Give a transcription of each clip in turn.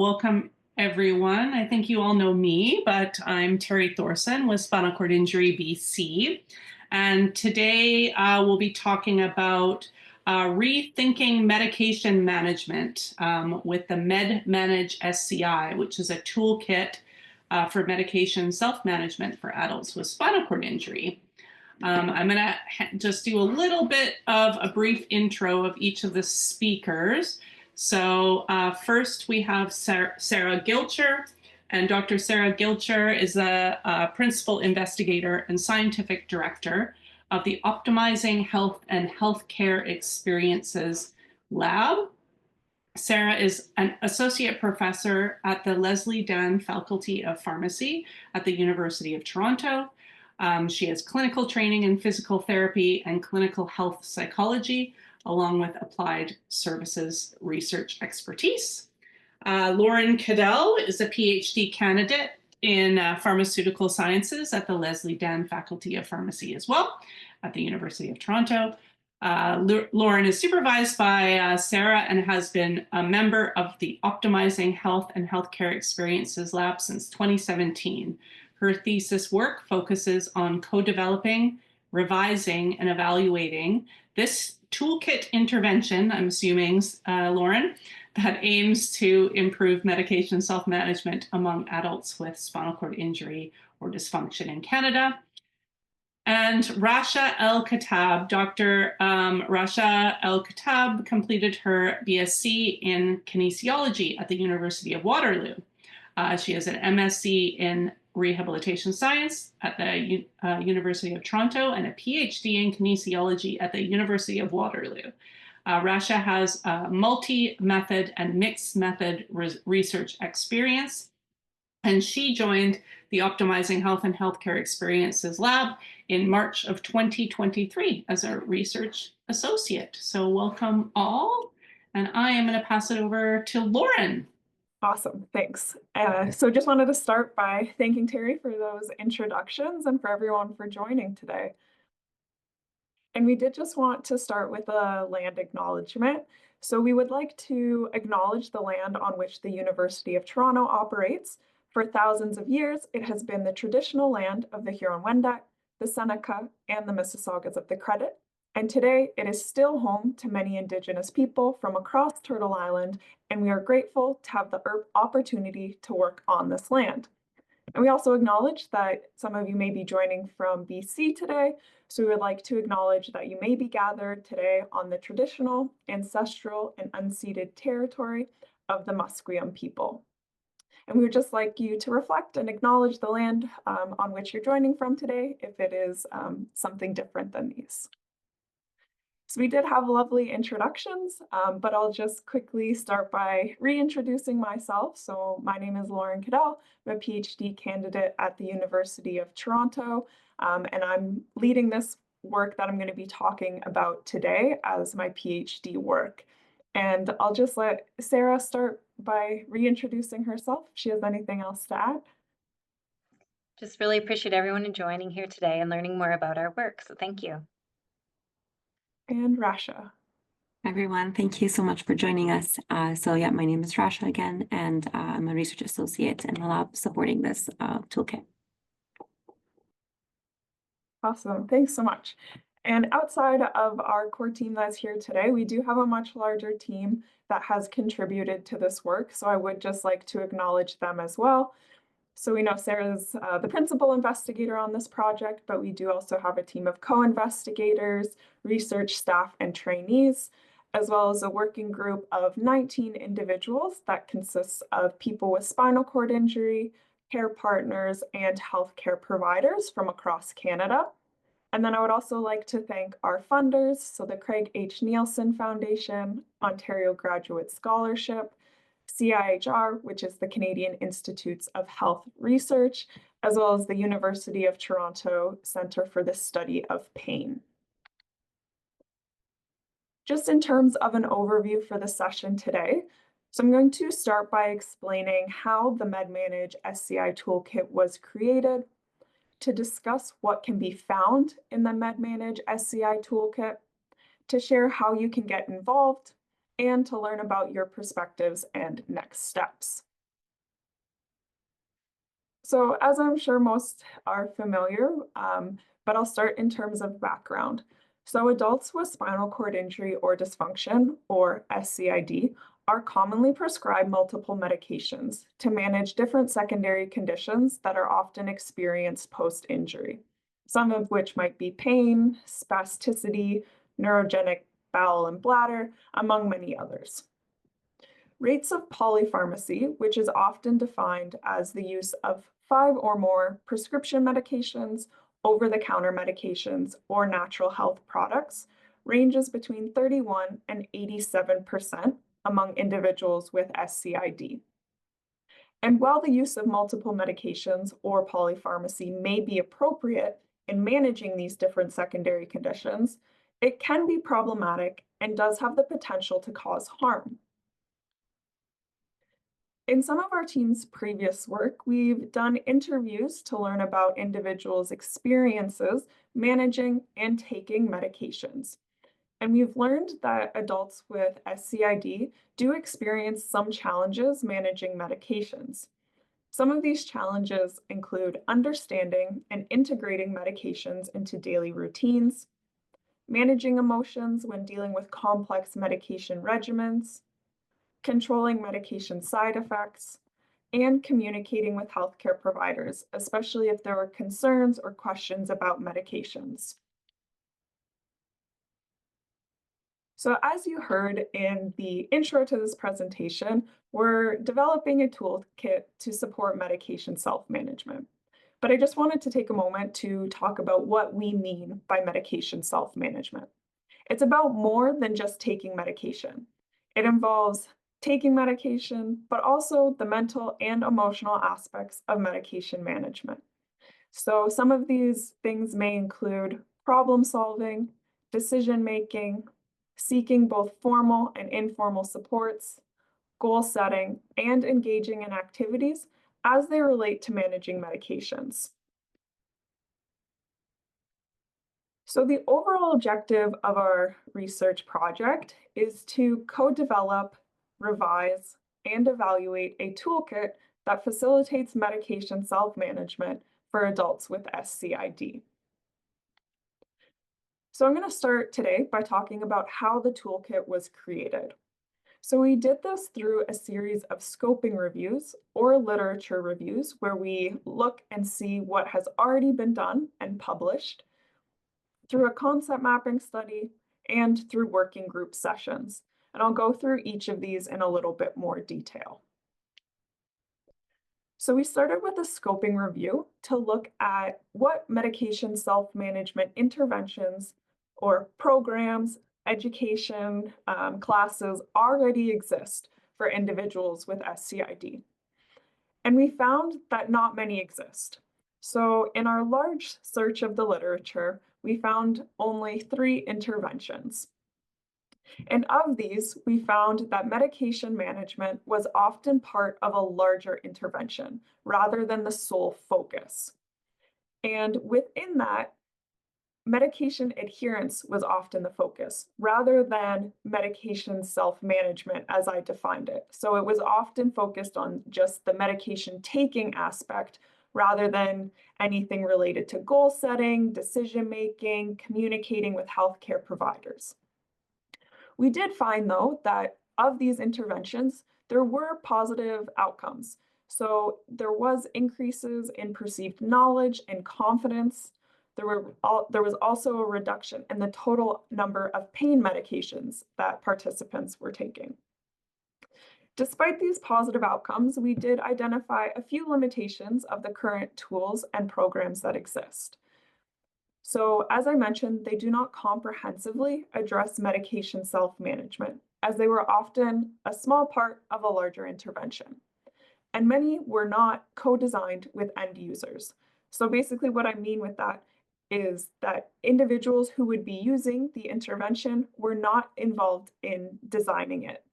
welcome everyone. I think you all know me, but I'm Terry Thorson with Spinal Cord Injury BC. And today we'll be talking about rethinking medication management with the MedManageSCI, which is a toolkit for medication self-management for adults with spinal cord injury. I'm going to just do a little bit of a brief intro of each of the speakers. So first we have Sara Guilcher, and Dr. Sara Guilcher is a principal investigator and scientific director of the Optimizing Health and Healthcare Experiences Lab. Sara is an associate professor at the Leslie Dan Faculty of Pharmacy at the University of Toronto. She has clinical training in physical therapy and clinical health psychology, along with applied services research expertise. Lauren Cadel is a PhD candidate in Pharmaceutical Sciences at the Leslie Dan Faculty of Pharmacy as well at the University of Toronto. Lauren is supervised by Sara and has been a member of the Optimizing Health and Healthcare Experiences Lab since 2017. Her thesis work focuses on co-developing, revising, and evaluating this toolkit intervention, I'm assuming, Lauren, that aims to improve medication self-management among adults with spinal cord injury or dysfunction in Canada. And Rasha El-Kotob, Dr. Rasha El-Kotob completed her BSc in kinesiology at the University of Waterloo. She has an MSc in rehabilitation science at the University of Toronto and a PhD in kinesiology at the University of Waterloo. Rasha has multi-method and mixed method research experience, and she joined the Optimizing Health and Healthcare Experiences Lab in March of 2023 as a research associate. So welcome all, and I am going to pass it over to Lauren. Awesome, thanks. So just wanted to start by thanking Terry for those introductions and for everyone for joining today. And we did just want to start with a land acknowledgement. So we would like to acknowledge the land on which the University of Toronto operates. For thousands of years, it has been the traditional land of the Huron-Wendat, the Seneca, and the Mississaugas of the Credit. And today, it is still home to many Indigenous people from across Turtle Island, and we are grateful to have the opportunity to work on this land. And we also acknowledge that some of you may be joining from BC today, so we would like to acknowledge that you may be gathered today on the traditional, ancestral, and unceded territory of the Musqueam people. And we would just like you to reflect and acknowledge the land on which you're joining from today, if it is something different than these. So we did have lovely introductions, but I'll just quickly start by reintroducing myself. So my name is Lauren Cadel. I'm a PhD candidate at the University of Toronto, and I'm leading this work that I'm going to be talking about today as my PhD work. And I'll just let Sara start by reintroducing herself, if she has anything else to add. Just really appreciate everyone joining here today and learning more about our work, so thank you. And Rasha. Everyone, thank you so much for joining us. Yeah, my name is Rasha again, and I'm a research associate in the lab supporting this toolkit. Awesome, thanks so much. And outside of our core team that's here today, we do have a much larger team that has contributed to this work, so I would just like to acknowledge them as well. So we know Sara's the principal investigator on this project, but we do also have a team of co-investigators, research staff, and trainees, as well as a working group of 19 individuals that consists of people with spinal cord injury, care partners, and healthcare providers from across Canada. And then I would also like to thank our funders, so the Craig H. Nielsen Foundation, Ontario Graduate Scholarship, CIHR, which is the Canadian Institutes of Health Research, as well as the University of Toronto Centre for the Study of Pain. Just in terms of an overview for the session today, so I'm going to start by explaining how the MedManageSCI toolkit was created, to discuss what can be found in the MedManageSCI toolkit, to share how you can get involved, and to learn about your perspectives and next steps. So as I'm sure most are familiar, but I'll start in terms of background. So adults with spinal cord injury or dysfunction, or SCID, are commonly prescribed multiple medications to manage different secondary conditions that are often experienced post-injury, some of which might be pain, spasticity, neurogenic bowel and bladder, among many others. Rates of polypharmacy, which is often defined as the use of 5 or more prescription medications, over-the-counter medications, or natural health products, ranges between 31 and 87% among individuals with SCID. And while the use of multiple medications or polypharmacy may be appropriate in managing these different secondary conditions, it can be problematic and does have the potential to cause harm. In some of our team's previous work, we've done interviews to learn about individuals' experiences managing and taking medications. And we've learned that adults with SCID do experience some challenges managing medications. Some of these challenges include understanding and integrating medications into daily routines, managing emotions when dealing with complex medication regimens, controlling medication side effects, and communicating with healthcare providers, especially if there are concerns or questions about medications. So as you heard in the intro to this presentation, we're developing a toolkit to support medication self-management. But I just wanted to take a moment to talk about what we mean by medication self-management. It's about more than just taking medication. It involves taking medication, but also the mental and emotional aspects of medication management. So some of these things may include problem solving, decision making, seeking both formal and informal supports, goal setting, and engaging in activities as they relate to managing medications. So the overall objective of our research project is to co-develop, revise, and evaluate a toolkit that facilitates medication self-management for adults with SCID. So I'm going to start today by talking about how the toolkit was created. So we did this through a series of scoping reviews or literature reviews where we look and see what has already been done and published, through a concept mapping study, and through working group sessions. And I'll go through each of these in a little bit more detail. So we started with a scoping review to look at what medication self-management interventions or programs, education, classes already exist for individuals with SCID. And we found that not many exist. So in our large search of the literature, we found only 3 interventions. And of these, we found that medication management was often part of a larger intervention rather than the sole focus. And within that, medication adherence was often the focus rather than medication self-management as I defined it. So it was often focused on just the medication taking aspect rather than anything related to goal setting, decision making, communicating with healthcare providers. We did find, though, that of these interventions, there were positive outcomes. So there was increases in perceived knowledge and confidence. There was also a reduction in the total number of pain medications that participants were taking. Despite these positive outcomes, we did identify a few limitations of the current tools and programs that exist. So as I mentioned, they do not comprehensively address medication self-management, as they were often a small part of a larger intervention. And many were not co-designed with end users. So basically what I mean with that is that individuals who would be using the intervention were not involved in designing it.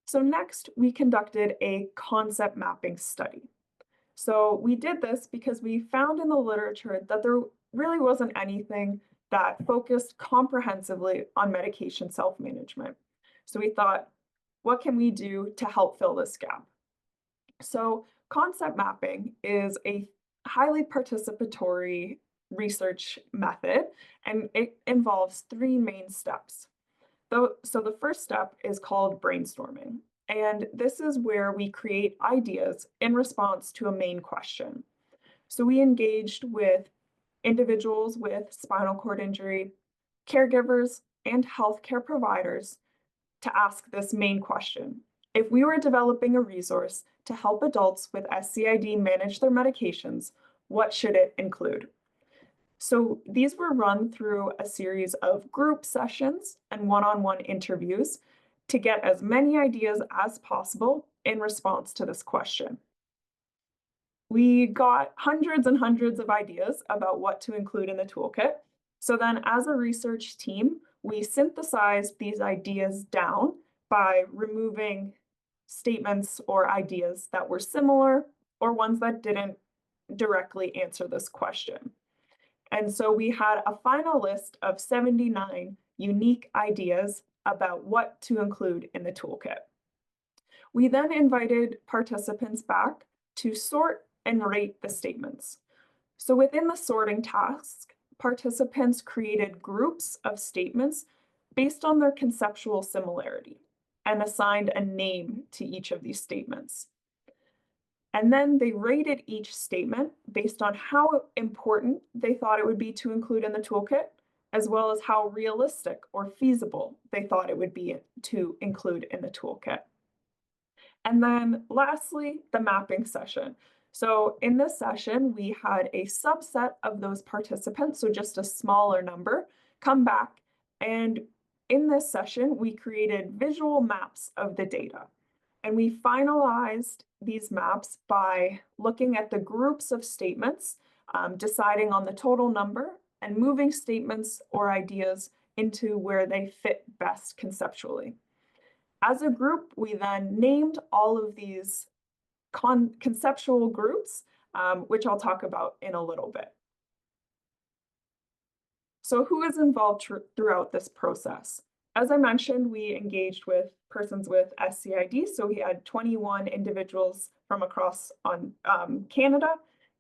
So next, we conducted a concept mapping study. So we did this because we found in the literature that there really wasn't anything that focused comprehensively on medication self-management. So we thought, what can we do to help fill this gap? So concept mapping is a highly participatory research method, and it involves three main steps. So the first step is called brainstorming, and this is where we create ideas in response to a main question. So we engaged with individuals with spinal cord injury, caregivers, and healthcare providers to ask this main question. If we were developing a resource to help adults with SCID manage their medications, what should it include? So these were run through a series of group sessions and one-on-one interviews to get as many ideas as possible in response to this question. We got hundreds and hundreds of ideas about what to include in the toolkit. So then as a research team, we synthesized these ideas down by removing statements or ideas that were similar or ones that didn't directly answer this question. And so we had a final list of 79 unique ideas about what to include in the toolkit. We then invited participants back to sort and rate the statements. So within the sorting task, participants created groups of statements based on their conceptual similarity and assigned a name to each of these statements. And then they rated each statement based on how important they thought it would be to include in the toolkit, as well as how realistic or feasible they thought it would be to include in the toolkit. And then lastly, the mapping session. So in this session, we had a subset of those participants, so just a smaller number, come back. And in this session, we created visual maps of the data. And we finalized these maps by looking at the groups of statements, deciding on the total number, and moving statements or ideas into where they fit best conceptually. As a group, we then named all of these conceptual groups, which I'll talk about in a little bit. So who is involved throughout this process? As I mentioned, we engaged with persons with SCID, so we had 21 individuals from across Canada,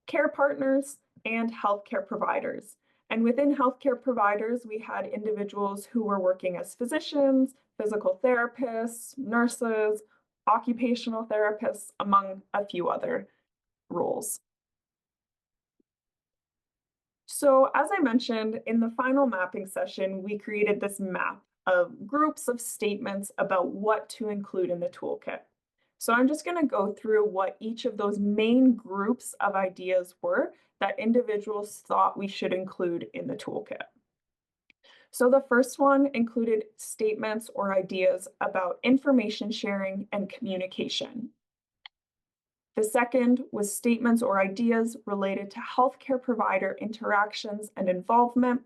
care partners, and healthcare providers. And within healthcare providers, we had individuals who were working as physicians, physical therapists, nurses, occupational therapists, among a few other roles. So as I mentioned, in the final mapping session, we created this map of groups of statements about what to include in the toolkit. So I'm just going to go through what each of those main groups of ideas were that individuals thought we should include in the toolkit. So the first one included statements or ideas about information sharing and communication. The second was statements or ideas related to healthcare provider interactions and involvement.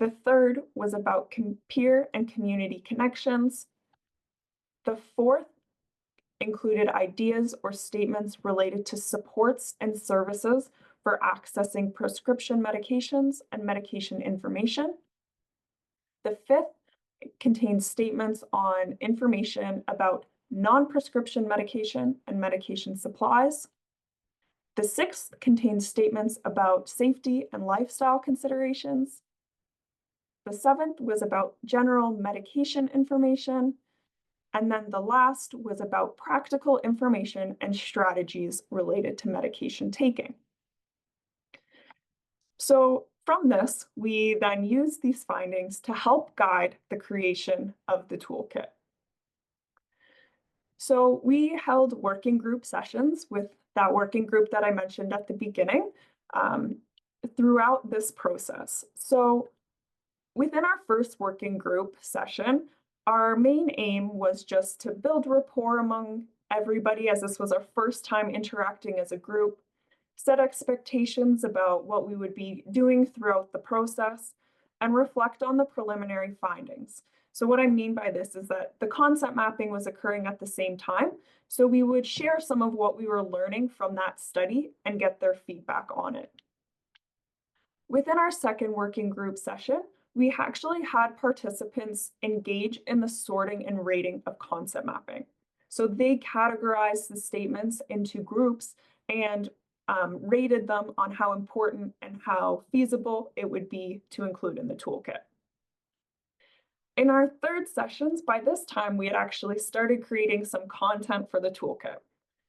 The third was about peer and community connections. The fourth included ideas or statements related to supports and services for accessing prescription medications and medication information. The fifth contains statements on information about non-prescription medication and medication supplies. The sixth contains statements about safety and lifestyle considerations. The seventh was about general medication information. And then the last was about practical information and strategies related to medication taking. So from this, we then use these findings to help guide the creation of the toolkit. So we held working group sessions with that working group that I mentioned at the beginning throughout this process. So within our first working group session, our main aim was just to build rapport among everybody, as this was our first time interacting as a group, set expectations about what we would be doing throughout the process, and reflect on the preliminary findings. So what I mean by this is that the concept mapping was occurring at the same time, so we would share some of what we were learning from that study and get their feedback on it. Within our second working group session, we actually had participants engage in the sorting and rating of concept mapping. So they categorized the statements into groups and rated them on how important and how feasible it would be to include in the toolkit. In our third sessions, by this time, we had actually started creating some content for the toolkit.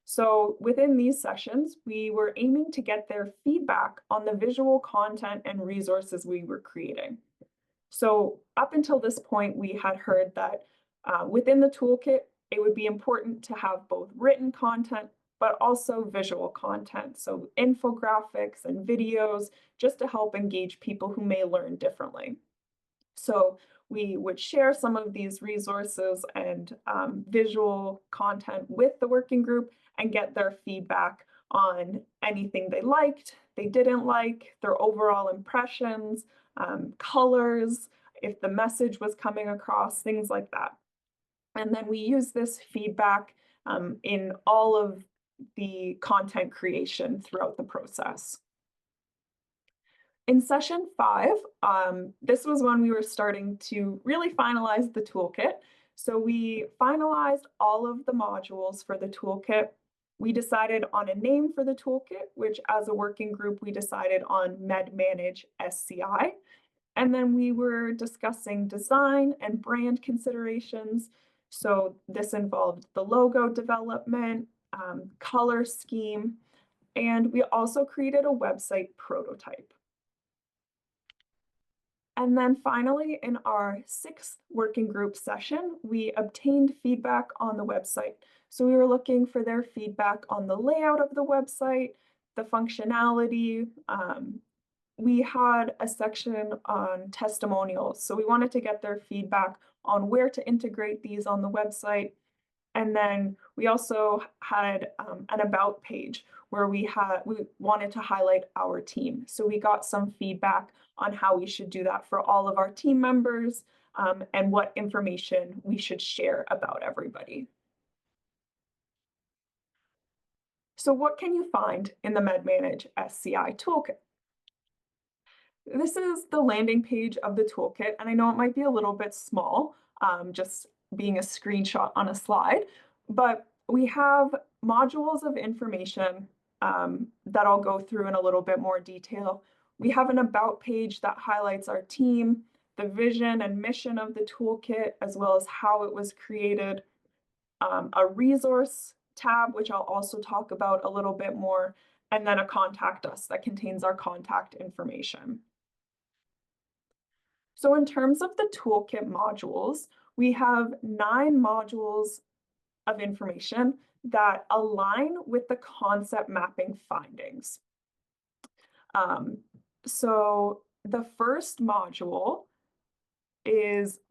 So within these sessions, we were aiming to get their feedback on the visual content and resources we were creating. So up until this point, we had heard that within the toolkit, it would be important to have both written content, but also visual content. So infographics and videos, just to help engage people who may learn differently. So we would share some of these resources and visual content with the working group and get their feedback on anything they liked, they didn't like, their overall impressions, colors, if the message was coming across, things like that. And then we use this feedback in all of the content creation throughout the process. In session 5, this was when we were starting to really finalize the toolkit. So we finalized all of the modules for the toolkit. We decided on a name for the toolkit, which as a working group, we decided on MedManageSCI. And then we were discussing design and brand considerations. So this involved the logo development, color scheme, and we also created a website prototype. And then finally, in our 6th working group session, we obtained feedback on the website. So we were looking for their feedback on the layout of the website, the functionality. We had a section on testimonials. So we wanted to get their feedback on where to integrate these on the website. And then we also had an about page where we wanted to highlight our team. So we got some feedback on how we should do that for all of our team members and what information we should share about everybody. So what can you find in the MedManageSCI toolkit? This is the landing page of the toolkit, and I know it might be a little bit small, just being a screenshot on a slide, but we have modules of information that I'll go through in a little bit more detail. We have an about page that highlights our team, the vision and mission of the toolkit, as well as how it was created, a resource tab, which I'll also talk about a little bit more, and then a contact us that contains our contact information. So in terms of the toolkit modules, we have 9 modules of information that align with the concept mapping findings. So the first module is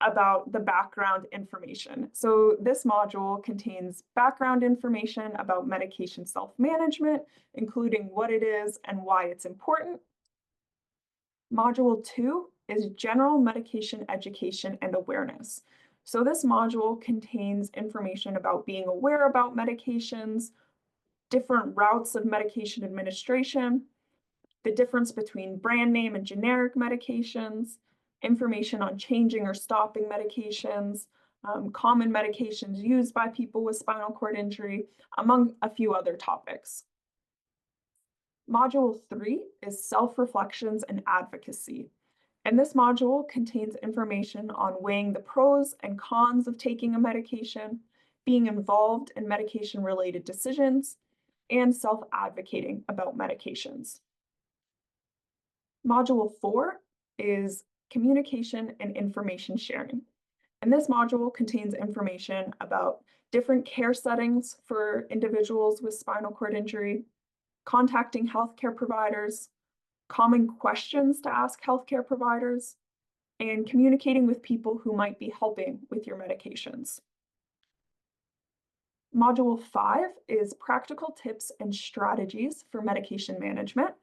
about the background information. So this module contains background information about medication self-management, including what it is and why it's important. Module 2 is general medication education and awareness. So this module contains information about being aware about medications, different routes of medication administration, the difference between brand name and generic medications, information on changing or stopping medications, common medications used by people with spinal cord injury, among a few other topics. Module 3 is self-reflections and advocacy. And this module contains information on weighing the pros and cons of taking a medication, being involved in medication-related decisions, and self-advocating about medications. Module 4 is communication and information sharing. And this module contains information about different care settings for individuals with spinal cord injury, contacting healthcare providers, common questions to ask healthcare providers, and communicating with people who might be helping with your medications. Module 5 is practical tips and strategies for medication management.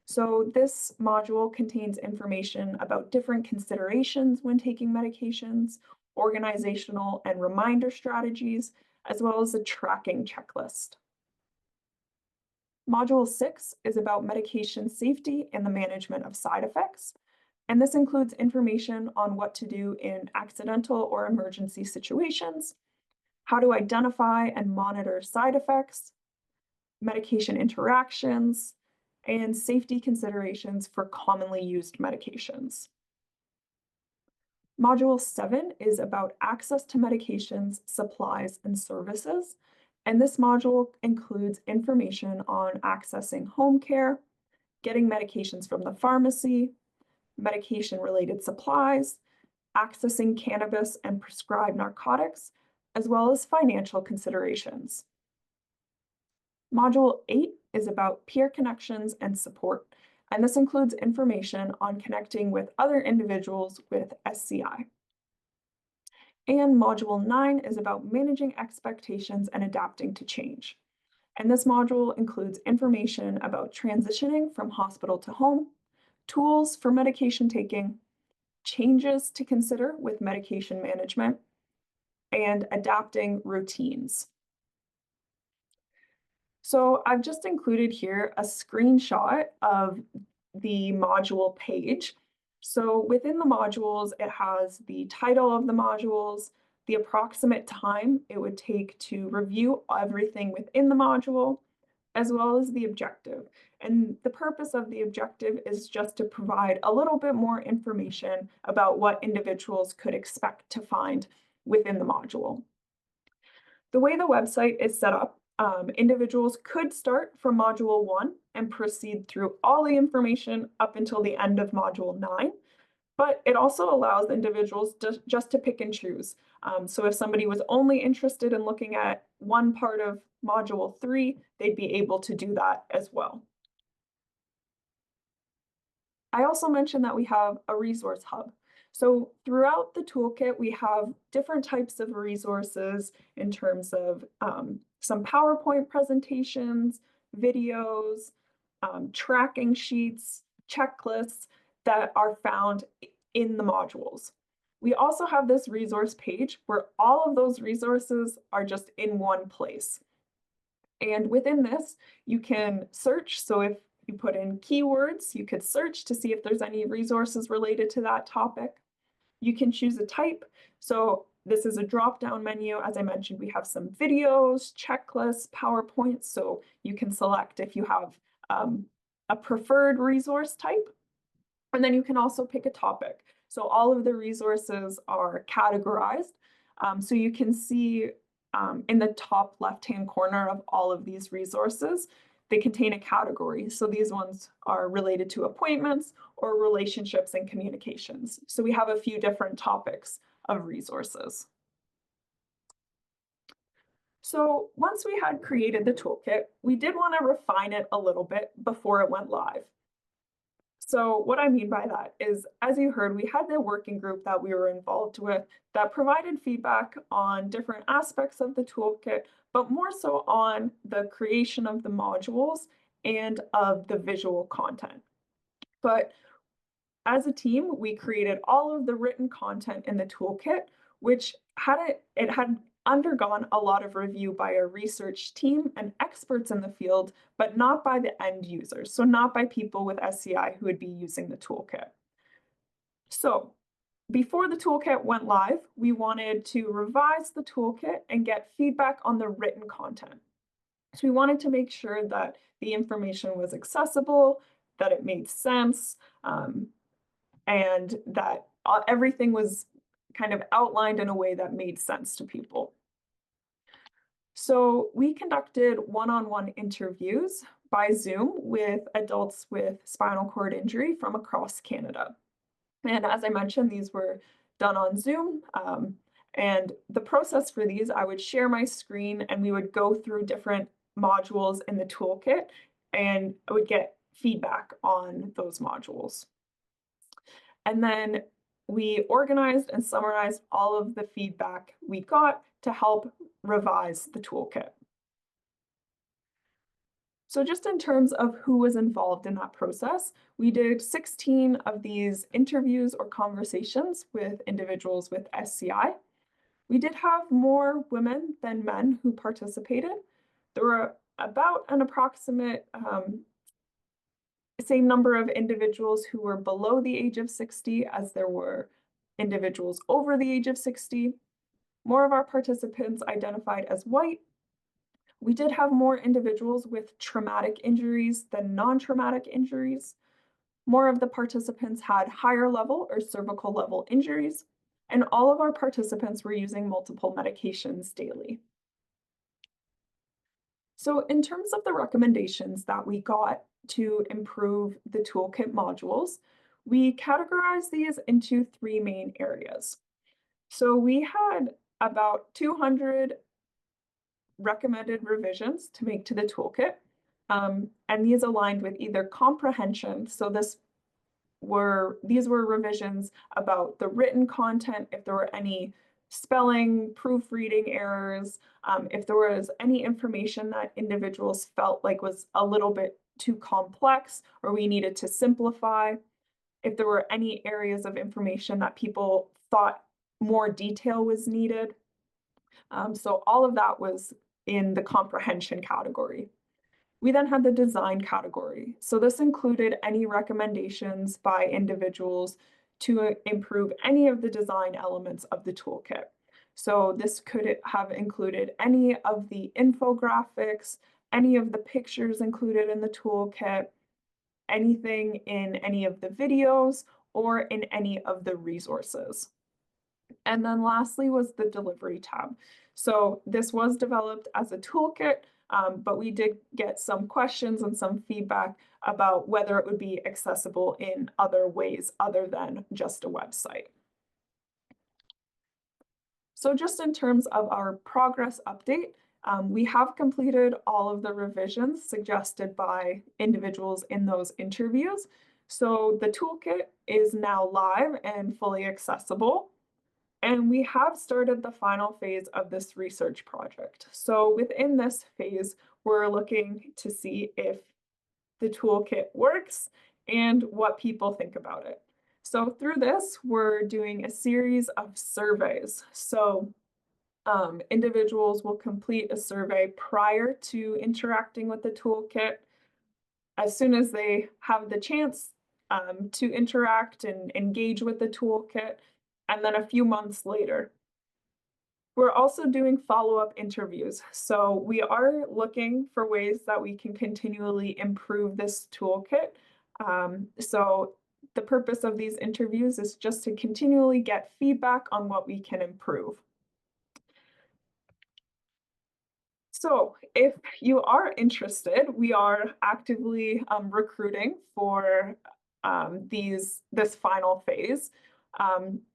So this module contains information about different considerations when taking medications, organizational and reminder strategies, as well as a tracking checklist. Module 6 is about medication safety and the management of side effects. And this includes information on what to do in accidental or emergency situations, how to identify and monitor side effects, medication interactions, and safety considerations for commonly used medications. Module 7 is about access to medications, supplies, and services. And this module includes information on accessing home care, getting medications from the pharmacy, medication-related supplies, accessing cannabis and prescribed narcotics, as well as financial considerations. Module 8 is about peer connections and support, and this includes information on connecting with other individuals with SCI. And Module 9 is about managing expectations and adapting to change. And this module includes information about transitioning from hospital to home, tools for medication taking, changes to consider with medication management, and adapting routines. So I've just included here a screenshot of the module page. So within the modules, it has the title of the modules, the approximate time it would take to review everything within the module, as well as the objective. And the purpose of the objective is just to provide a little bit more information about what individuals could expect to find within the module. The way the website is set up, individuals could start from Module 1 and proceed through all the information up until the end of Module 9, but it also allows individuals just to pick and choose. So if somebody was only interested in looking at one part of Module 3, they'd be able to do that as well. I also mentioned that we have a resource hub. So throughout the toolkit, we have different types of resources in terms of some PowerPoint presentations, videos, tracking sheets, checklists that are found in the modules. We also have this resource page where all of those resources are just in one place. And within this, you can search. So if you put in keywords, you could search to see if there's any resources related to that topic. You can choose a type. So this is a drop-down menu. As I mentioned, we have some videos, checklists, PowerPoints. So you can select if you have a preferred resource type. And then you can also pick a topic. So all of the resources are categorized. So you can see in the top left-hand corner of all of these resources, they contain a category. So these ones are related to appointments or relationships and communications. So we have a few different topics of resources. So once we had created the toolkit, we did want to refine it a little bit before it went live. So what I mean by that is, as you heard, we had the working group that we were involved with that provided feedback on different aspects of the toolkit, but more so on the creation of the modules and of the visual content. But as a team, we created all of the written content in the toolkit, which had undergone a lot of review by our research team and experts in the field, but not by the end users. So not by people with SCI who would be using the toolkit. So before the toolkit went live, we wanted to revise the toolkit and get feedback on the written content. So we wanted to make sure that the information was accessible, that it made sense, and that everything was kind of outlined in a way that made sense to people. So we conducted one-on-one interviews by Zoom with adults with spinal cord injury from across Canada. And as I mentioned, these were done on Zoom. And the process for these, I would share my screen and we would go through different modules in the toolkit and I would get feedback on those modules. And then we organized and summarized all of the feedback we got to help revise the toolkit. So just in terms of who was involved in that process, we did 16 of these interviews or conversations with individuals with SCI. We did have more women than men who participated. There were about an approximate same number of individuals who were below the age of 60 as there were individuals over the age of 60. More of our participants identified as white. We did have more individuals with traumatic injuries than non-traumatic injuries. More of the participants had higher level or cervical level injuries, and all of our participants were using multiple medications daily. So in terms of the recommendations that we got to improve the toolkit modules, we categorize these into three main areas. So we had about 200 recommended revisions to make to the toolkit, and these aligned with either comprehension, so these were revisions about the written content, if there were any spelling, proofreading errors, if there was any information that individuals felt like was a little bit too complex or we needed to simplify, if there were any areas of information that people thought more detail was needed. So all of that was in the comprehension category. We then had the design category. So this included any recommendations by individuals to improve any of the design elements of the toolkit. So this could have included any of the infographics, any of the pictures included in the toolkit, anything in any of the videos, or in any of the resources. And then lastly was the delivery tab. So this was developed as a toolkit, but we did get some questions and some feedback about whether it would be accessible in other ways other than just a website. So just in terms of our progress update, we have completed all of the revisions suggested by individuals in those interviews. So the toolkit is now live and fully accessible. And we have started the final phase of this research project. So within this phase, we're looking to see if the toolkit works and what people think about it. So through this, we're doing a series of surveys. So individuals will complete a survey prior to interacting with the toolkit. As soon as they have the chance to interact and engage with the toolkit, and then a few months later. We're also doing follow-up interviews. So we are looking for ways that we can continually improve this toolkit. So the purpose of these interviews is just to continually get feedback on what we can improve. So if you are interested, we are actively recruiting for this final phase.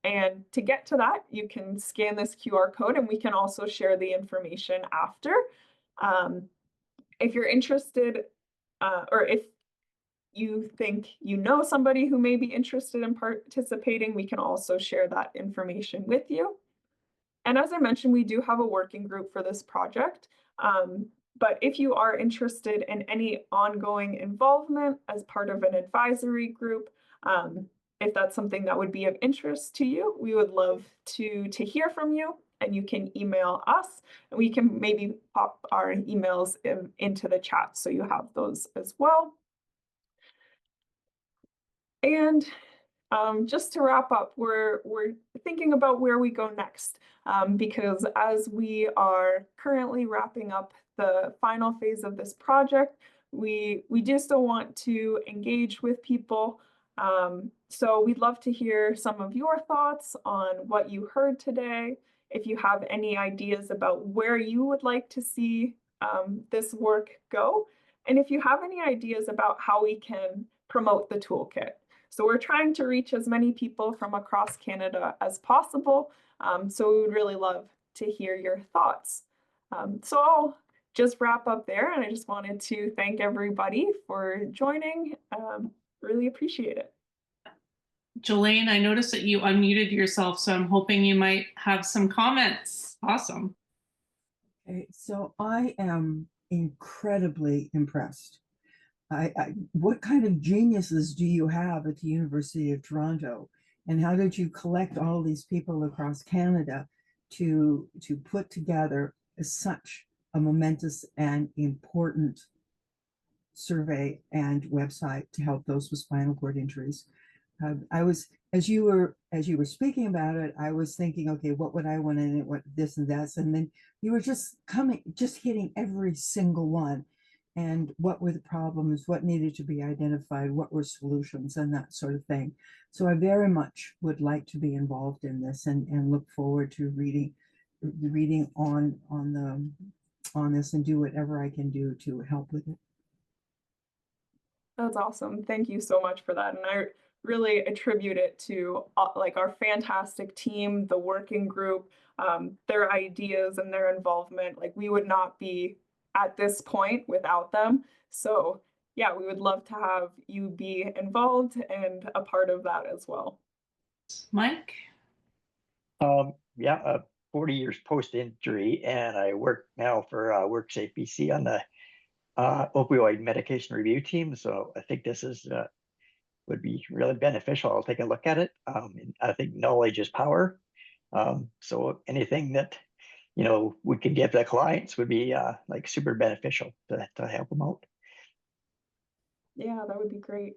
And to get to that, you can scan this QR code and we can also share the information after. If you're interested, or if you think you know somebody who may be interested in participating, we can also share that information with you. And as I mentioned, we do have a working group for this project. But if you are interested in any ongoing involvement as part of an advisory group, if that's something that would be of interest to you, we would love to hear from you, and you can email us and we can maybe pop our emails into the chat so you have those as well. And just to wrap up, we're thinking about where we go next, because as we are currently wrapping up the final phase of this project, we do still want to engage with people. So we'd love to hear some of your thoughts on what you heard today. If you have any ideas about where you would like to see this work go, and if you have any ideas about how we can promote the toolkit. So we're trying to reach as many people from across Canada as possible. So we would really love to hear your thoughts. So I'll just wrap up there, and I just wanted to thank everybody for joining. Really appreciate it. Jelaine, I noticed that you unmuted yourself, so I'm hoping you might have some comments. Awesome. Okay, so I am incredibly impressed. What kind of geniuses do you have at the University of Toronto? And how did you collect all these people across Canada to put together such a momentous and important survey and website to help those with spinal cord injuries? I was as you were speaking about it, I was thinking, okay, what would I want in it, what this and that, and then you were just hitting every single one, and what were the problems, what needed to be identified, what were solutions, and that sort of thing. So I very much would like to be involved in this, and look forward to reading on this, and do whatever I can do to help with it. That's awesome. Thank you so much for that. And I really attribute it to like our fantastic team, the working group, their ideas and their involvement. Like we would not be at this point without them. So yeah, we would love to have you be involved and a part of that as well. Mike? Yeah, 40 years post-injury, and I work now for WorkSafe BC on the opioid medication review team. So I think this is would be really beneficial. I'll take a look at it. I think knowledge is power. So anything that we can give the clients would be like super beneficial to help them out. Yeah, that would be great.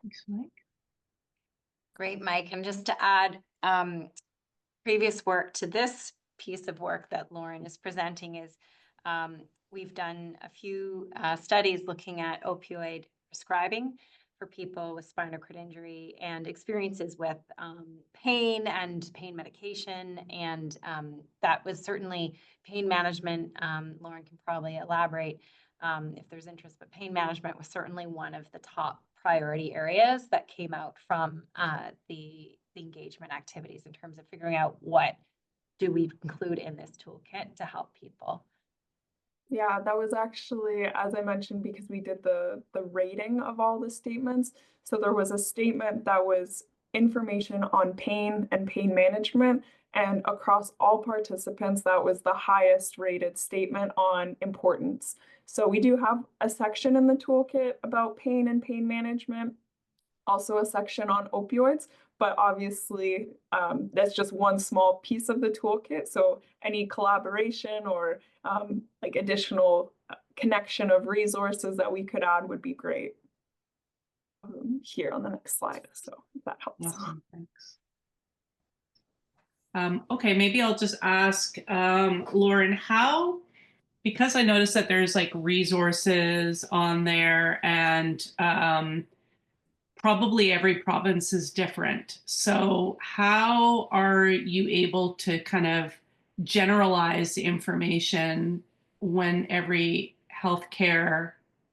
Thanks, Mike. Great, Mike. And just to add previous work to this piece of work that Lauren is presenting is we've done a few studies looking at opioid prescribing for people with spinal cord injury and experiences with pain and pain medication. And that was certainly pain management. Lauren can probably elaborate if there's interest, but pain management was certainly one of the top priority areas that came out from the engagement activities in terms of figuring out what do we include in this toolkit to help people. Yeah, that was actually, as I mentioned, because we did the rating of all the statements. So there was a statement that was information on pain and pain management. And across all participants, that was the highest rated statement on importance. So we do have a section in the toolkit about pain and pain management, also a section on opioids, but obviously that's just one small piece of the toolkit. So any collaboration or like additional connection of resources that we could add would be great. Here on the next slide, so if that helps. Awesome, thanks. Okay, maybe I'll just ask Lauren, because I noticed that there's like resources on there, and probably every province is different. So how are you able to kind of generalize the information when every healthcare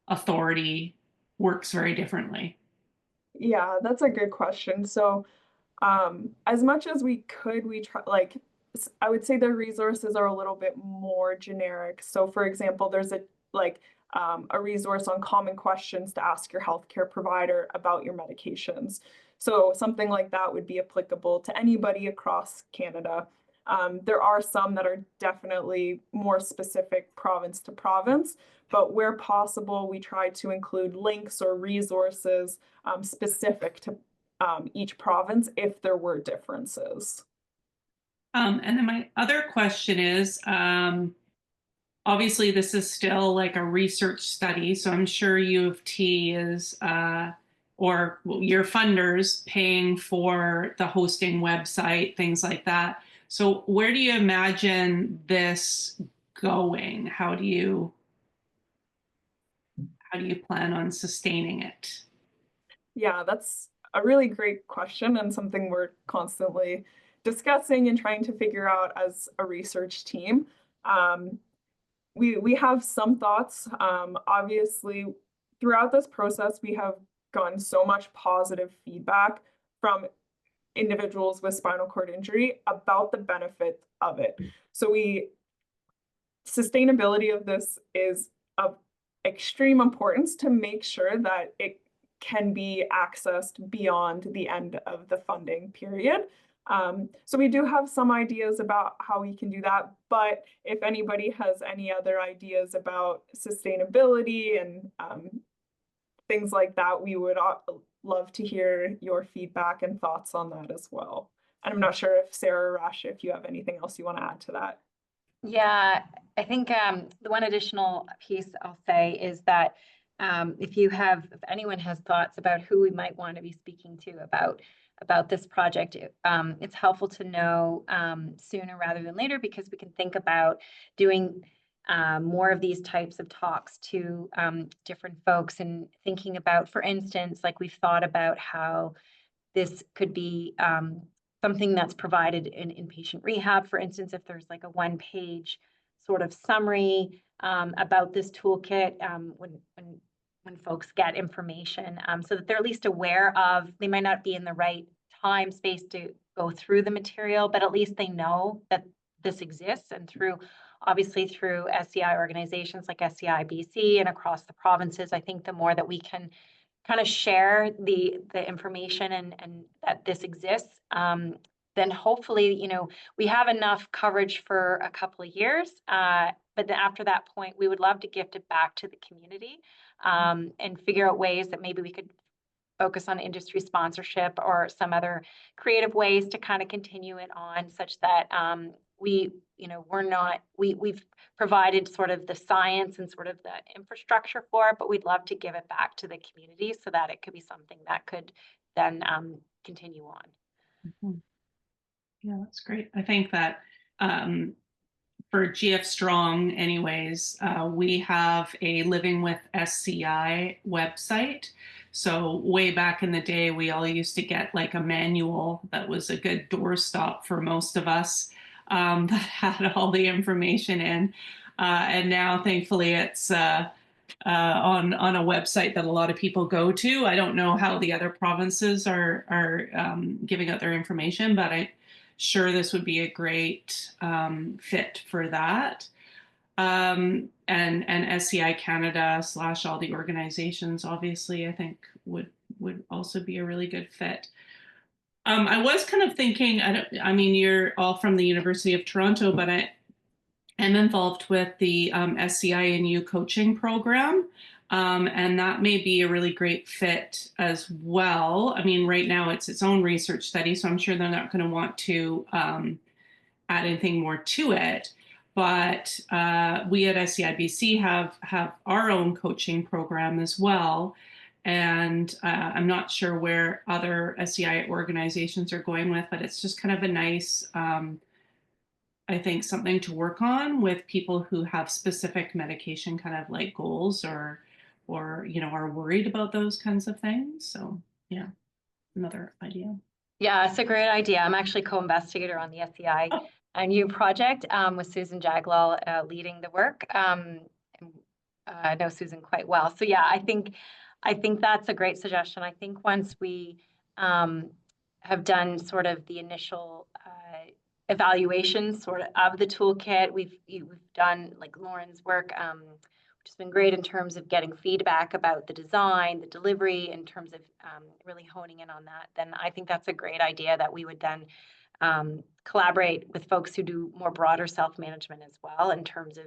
authority works very differently? Yeah, that's a good question. So as much as we could, we try, like, I would say the resources are a little bit more generic. So for example, there's a resource on common questions to ask your healthcare provider about your medications. So something like that would be applicable to anybody across Canada. There are some that are definitely more specific province to province, but where possible, we try to include links or resources specific to each province if there were differences. And then my other question is, obviously this is still like a research study, so I'm sure U of T is, or your funders paying for the hosting website, things like that. So where do you imagine this going? How do you plan on sustaining it? Yeah, that's a really great question and something we're constantly discussing and trying to figure out as a research team. We have some thoughts. Obviously, throughout this process, we have gotten so much positive feedback from individuals with spinal cord injury about the benefit of it. So sustainability of this is of extreme importance to make sure that it can be accessed beyond the end of the funding period. So we do have some ideas about how we can do that, but if anybody has any other ideas about sustainability and things like that, we would love to hear your feedback and thoughts on that as well. And I'm not sure if Sara or Rasha, if you have anything else you want to add to that. Yeah, I think the one additional piece I'll say is that if anyone has thoughts about who we might want to be speaking to about this project, it's helpful to know sooner rather than later, because we can think about doing more of these types of talks to different folks, and thinking about, for instance, like we've thought about how this could be something that's provided in inpatient rehab, for instance, if there's like a one-page sort of summary about this toolkit when folks get information, so that they're at least aware of, they might not be in the right time space to go through the material, but at least they know that this exists. And obviously through SCI organizations like SCI BC and across the provinces, I think the more that we can kind of share the information and that this exists, then hopefully, we have enough coverage for a couple of years. But then after that point, we would love to gift it back to the community and figure out ways that maybe we could focus on industry sponsorship or some other creative ways to kind of continue it on, such that we've provided sort of the science and sort of the infrastructure for it, but we'd love to give it back to the community so that it could be something that could then continue on. Mm-hmm. Yeah, that's great. I think that for GF Strong anyways, we have a Living with SCI website. So way back in the day, we all used to get like a manual that was a good doorstop for most of us, that had all the information in. And now thankfully it's on a website that a lot of people go to. I don't know how the other provinces are giving out their information, but I'm sure this would be a great fit for that. And SCI Canada / all the organizations, obviously, I think would also be a really good fit. I was kind of thinking, I mean, you're all from the University of Toronto, but I am involved with the SCI and U coaching program. And that may be a really great fit as well. I mean, right now it's its own research study, so I'm sure they're not going to want to add anything more to it. But we at SCIBC have our own coaching program as well. And I'm not sure where other SCI organizations are going with, but it's just kind of a nice, I think, something to work on with people who have specific medication kind of like goals or are worried about those kinds of things. So yeah, another idea. Yeah, it's a great idea. I'm actually co-investigator on the SCI and U project with Susan Jaglal leading the work. I know Susan quite well. So yeah, I think that's a great suggestion. I think once we have done sort of the initial evaluation sort of the toolkit, we've done like Lauren's work, which has been great in terms of getting feedback about the design, the delivery, in terms of really honing in on that. Then I think that's a great idea that we would then collaborate with folks who do more broader self-management as well, in terms of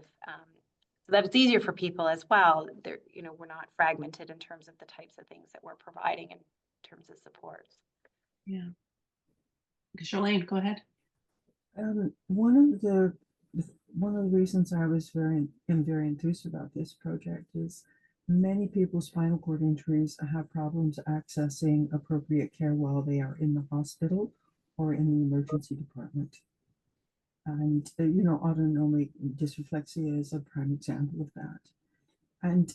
so that it's easier for people as well. We're not fragmented in terms of the types of things that we're providing in terms of supports. Yeah. Charlene, go ahead. One of the reasons I am very enthused about this project is many people's spinal cord injuries have problems accessing appropriate care while they are in the hospital or in the emergency department. And, autonomic dysreflexia is a prime example of that. And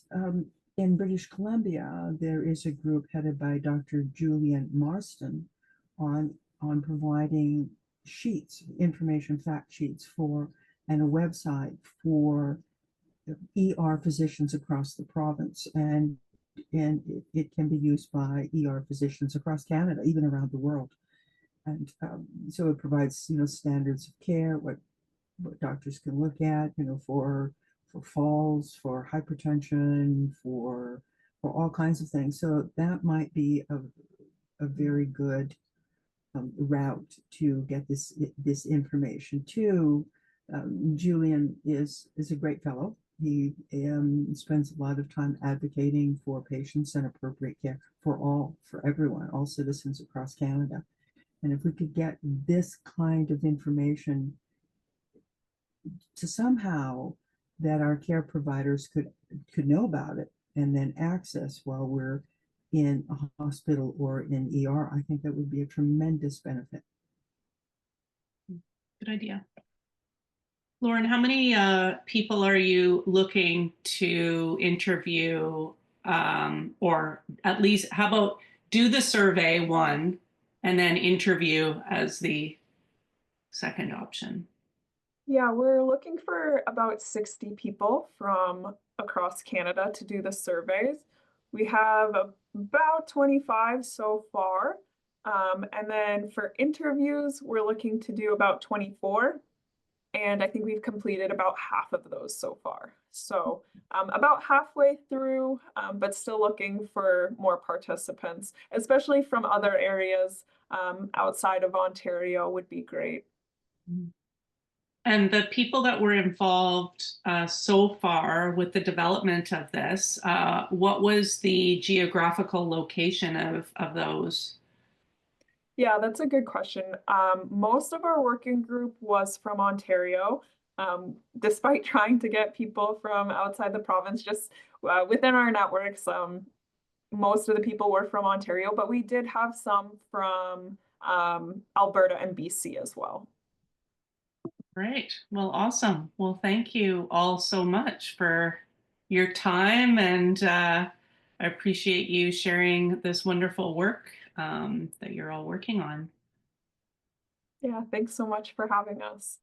in British Columbia, there is a group headed by Dr. Julian Marston on providing information fact sheets and a website for ER physicians across the province. And it can be used by ER physicians across Canada, even around the world. And so it provides, standards of care, what doctors can look at, for falls, for hypertension, for all kinds of things. So that might be a very good route to get this information to. Julian is a great fellow. He spends a lot of time advocating for patients and appropriate care for everyone, all citizens across Canada. And if we could get this kind of information to somehow that our care providers could know about it and then access while we're in a hospital or in ER, I think that would be a tremendous benefit. Good idea. Lauren, how many people are you looking to interview, or at least how about do the survey one and then interview as the second option? Yeah, we're looking for about 60 people from across Canada to do the surveys. We have about 25 so far. And then for interviews, we're looking to do about 24. And I think we've completed about half of those so far. So about halfway through, but still looking for more participants, especially from other areas outside of Ontario would be great. And the people that were involved so far with the development of this, what was the geographical location of those? Yeah, that's a good question. Most of our working group was from Ontario, despite trying to get people from outside the province, just within our networks. Most of the people were from Ontario, but we did have some from Alberta and BC as well. Great. Well, awesome. Well, thank you all so much for your time, and I appreciate you sharing this wonderful work that you're all working on. Yeah, thanks so much for having us.